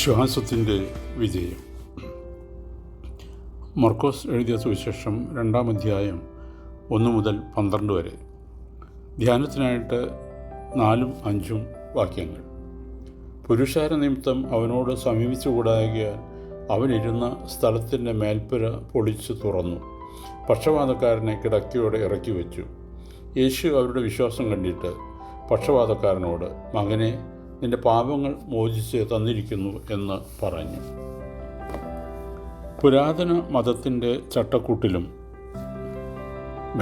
വിശ്വാസത്തിൻ്റെ വിജയം. മർക്കോസ് എഴുതിയ സുവിശേഷം 2-ാം അധ്യായം 1 മുതൽ 12 വരെ. ധ്യാനത്തിനായിട്ട് 4ഉം 5ഉം വാക്യങ്ങൾ. പുരുഷാര നിമിത്തം അവനോട് സമീപിച്ചുകൂടായകയാൽ അവനിരുന്ന സ്ഥലത്തിൻ്റെ മേൽപ്പുര പൊളിച്ചു തുറന്നു. പക്ഷവാതക്കാരനെ കിടക്കയോടെ ഇറക്കി വെച്ചു. യേശു അവരുടെ വിശ്വാസം കണ്ടിട്ട് പക്ഷവാതക്കാരനോട്, മകനെ, നിന്റെ പാപങ്ങൾ മോചിച്ച് തന്നിരിക്കുന്നു എന്ന് പറഞ്ഞു. പുരാതന മതത്തിൻ്റെ ചട്ടക്കൂട്ടിലും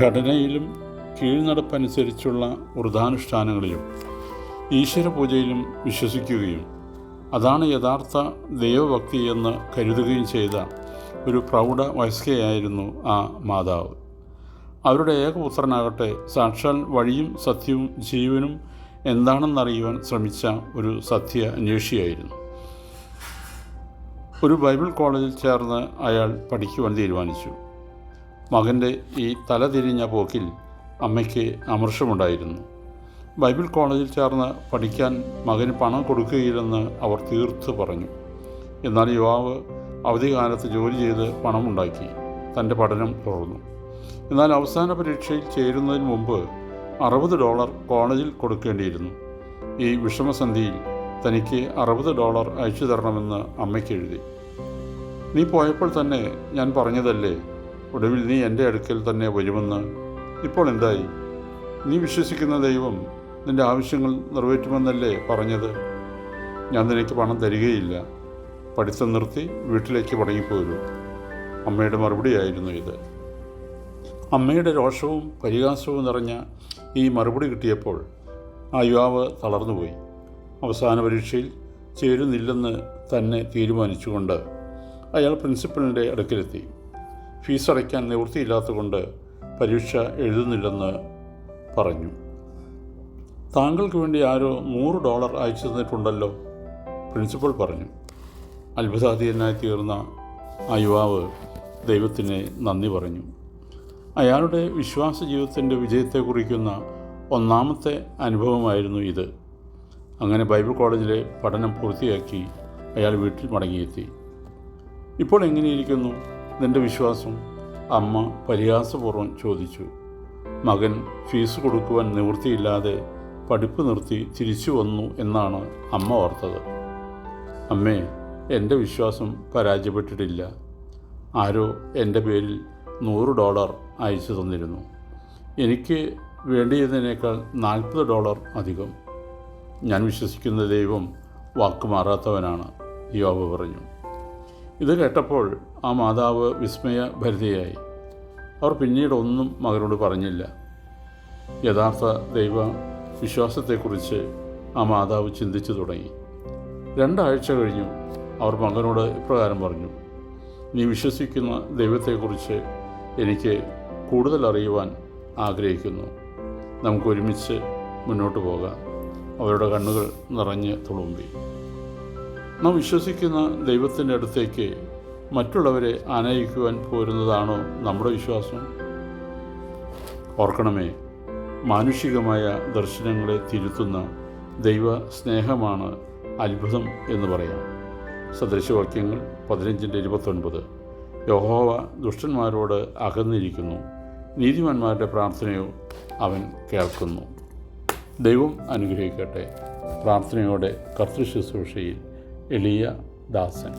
ഘടനയിലും കീഴ്നടപ്പനുസരിച്ചുള്ള വൃതാനുഷ്ഠാനങ്ങളിലും ഈശ്വരപൂജയിലും വിശ്വസിക്കുകയും അതാണ് യഥാർത്ഥ ദൈവഭക്തി എന്ന് കരുതുകയും ചെയ്ത ഒരു പ്രൗഢ വയസ്കയായിരുന്നു ആ മാതാവ്. അവരുടെ ഏകപുത്രനാകട്ടെ സാക്ഷാൽ വഴിയും സത്യവും ജീവനും എന്താണെന്നറിയുവാൻ ശ്രമിച്ച ഒരു സത്യ അന്വേഷിയായിരുന്നു. ഒരു ബൈബിൾ കോളേജിൽ ചേർന്ന് അയാൾ പഠിക്കുവാൻ തീരുമാനിച്ചു. മകൻ്റെ ഈ തലതിരിഞ്ഞ പോക്കിൽ അമ്മയ്ക്ക് അമർഷമുണ്ടായിരുന്നു. ബൈബിൾ കോളേജിൽ ചേർന്ന് പഠിക്കാൻ മകന് പണം കൊടുക്കുകയില്ലെന്ന് അവർ തീർത്ത് പറഞ്ഞു. എന്നാൽ യുവാവ് അവധിക്കാലത്ത് ജോലി ചെയ്ത് പണമുണ്ടാക്കി തൻ്റെ പഠനം തുടർന്നു. എന്നാൽ അവസാന പരീക്ഷയിൽ ചേരുന്നതിന് മുമ്പ് $60 കോളേജിൽ കൊടുക്കേണ്ടിയിരുന്നു. ഈ വിഷമസന്ധിയിൽ തനിക്ക് $60 അയച്ചു തരണമെന്ന് അമ്മയ്ക്ക് എഴുതി. നീ പോയപ്പോൾ തന്നെ ഞാൻ പറഞ്ഞതല്ലേ, ഒടുവിൽ നീ എൻ്റെ അടുക്കൽ തന്നെ വരുമെന്ന്. ഇപ്പോൾ എന്തായി? നീ വിശ്വസിക്കുന്ന ദൈവം നിൻ്റെ ആവശ്യങ്ങൾ നിറവേറ്റുമെന്നല്ലേ പറഞ്ഞത്? ഞാൻ നിനക്ക് പണം തരികയില്ല. പഠിത്തം നിർത്തി വീട്ടിലേക്ക് മടങ്ങിപ്പോരൂ. അമ്മയുടെ മറുപടിയായിരുന്നു ഇത്. അമ്മയുടെ രോഷവും പരിഹാസവും നിറഞ്ഞ ഈ മറുപടി കിട്ടിയപ്പോൾ ആ യുവാവ് തളർന്നുപോയി. അവസാന പരീക്ഷയിൽ ചേരുന്നില്ലെന്ന് തന്നെ തീരുമാനിച്ചുകൊണ്ട് അയാൾ പ്രിൻസിപ്പലിൻ്റെ അടുക്കലെത്തി. ഫീസ് അടയ്ക്കാൻ നിവൃത്തിയില്ലാത്തതുകൊണ്ട് പരീക്ഷ എഴുതുന്നില്ലെന്ന് പറഞ്ഞു. താങ്കൾക്ക് വേണ്ടി ആരോ $100 അയച്ചു തന്നിട്ടുണ്ടല്ലോ, പ്രിൻസിപ്പൽ പറഞ്ഞു. അത്ഭുതാധീനനായി തീർന്ന ആ യുവാവ് ദൈവത്തിന് നന്ദി പറഞ്ഞു. അയാളുടെ വിശ്വാസ ജീവിതത്തിൻ്റെ വിജയത്തെ കുറിക്കുന്ന ഒന്നാമത്തെ അനുഭവമായിരുന്നു ഇത്. അങ്ങനെ ബൈബിൾ കോളേജിലെ പഠനം പൂർത്തിയാക്കി അയാൾ വീട്ടിൽ മടങ്ങിയെത്തി. ഇപ്പോൾ എങ്ങനെയിരിക്കുന്നു നിൻ്റെ വിശ്വാസം? അമ്മ പരിഹാസപൂർവ്വം ചോദിച്ചു. മകൻ ഫീസ് കൊടുക്കുവാൻ നിവൃത്തിയില്ലാതെ പഠിപ്പ് നിർത്തി തിരിച്ചു വന്നു എന്നാണ് അമ്മ ഓർത്തത്. അമ്മേ, എൻ്റെ വിശ്വാസം പരാജയപ്പെട്ടിട്ടില്ല. ആരോ എൻ്റെ പേരിൽ $100 അയച്ചു തന്നിരുന്നു. എനിക്ക് വേണ്ടിയതിനേക്കാൾ $40 അധികം. ഞാൻ വിശ്വസിക്കുന്ന ദൈവം വാക്കുമാറാത്തവനാണ്, യോബ് പറഞ്ഞു. ഇത് കേട്ടപ്പോൾ ആ മാതാവ് വിസ്മയഭരിതയായി. അവർ പിന്നീട് ഒന്നും മകനോട് പറഞ്ഞില്ല. യഥാർത്ഥ ദൈവ വിശ്വാസത്തെക്കുറിച്ച് ആ മാതാവ് ചിന്തിച്ചു തുടങ്ങി. 2 ആഴ്ച കഴിഞ്ഞു. അവർ മകനോട് ഇപ്രകാരം പറഞ്ഞു, നീ വിശ്വസിക്കുന്ന ദൈവത്തെക്കുറിച്ച് എനിക്ക് കൂടുതൽ അറിയുവാൻ ആഗ്രഹിക്കുന്നു. നമുക്കൊരുമിച്ച് മുന്നോട്ട് പോകാം. അവരുടെ കണ്ണുകൾ നിറഞ്ഞ് തുളുമ്പി. നാം വിശ്വസിക്കുന്ന ദൈവത്തിൻ്റെ അടുത്തേക്ക് മറ്റുള്ളവരെ ആനയിക്കുവാൻ പോരുന്നതാണോ നമ്മുടെ വിശ്വാസം? ഓർക്കണമേ, മാനുഷികമായ ദർശനങ്ങളെ തിരുത്തുന്ന ദൈവ സ്നേഹമാണ് അത്ഭുതം എന്ന് പറയാം. സദൃശവാക്യങ്ങൾ 15:29. യഹോവ ദുഷ്ടന്മാരോട് അകന്നിരിക്കുന്നു, നീതിമാന്മാരുടെ പ്രാർത്ഥനയോ അവൻ കേൾക്കുന്നു. ദൈവം അനുഗ്രഹിക്കട്ടെ. പ്രാർത്ഥനയോടെ കർത്തൃശുശ്രൂഷയിൽ എളിയ ദാസൻ.